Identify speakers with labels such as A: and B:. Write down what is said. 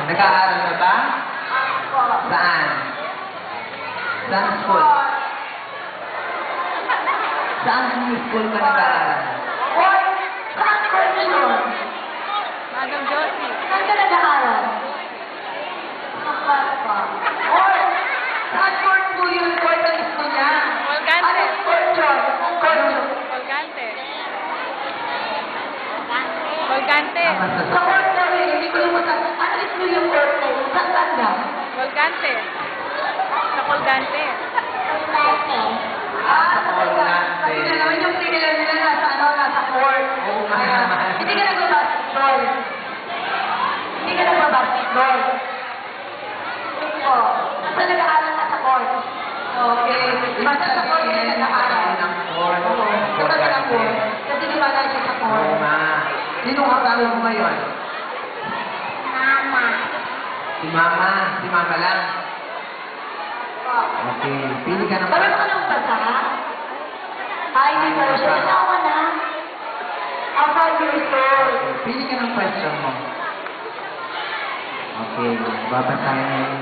A: Nag-aaral ka ba?
B: Ako.
A: Saan? Saan school? Saan school ka nag-aaral?
B: Hoy, saan ko yun?
C: Madam Josie.
B: Saan ka nag-aaral? Sa Hoy, saan court mo yun? Court ang gusto niya.
C: Volcante.
B: Anong court yun? Court yun.
C: Volcante. Volcante.
B: Sa court na rin, hindi ko yung masabi. Ano ito yung court na yun? Saan banda?
C: Volcante. Sa Colgante.
B: Ah,
A: Sa Colgante.
B: Kasi na naman yung pinila nila nasa ano, nasa court.
A: Oo nga
B: Kaya,
A: naman.
B: hindi ka nagbabasketball. Hindi ka nagbabasketball. Oo. Saan nag-aaral ka sa court? Okay. Basta sa court ka nag-aaral.
A: Ng court.
B: Oo. Basta sa court. Kasi di ba nasa sa
A: Oo
B: court?
A: nga. Sino kasama mo ngayon?
B: Mama.
A: Si Mama. Si Mama lang. Okay. Pili ka ng
B: Parang ka nang basa? Ay, hindi ko siya. Asawa na. Ang 5 years old.
A: Pili ka ng question mo. Okay. Babasahin mo.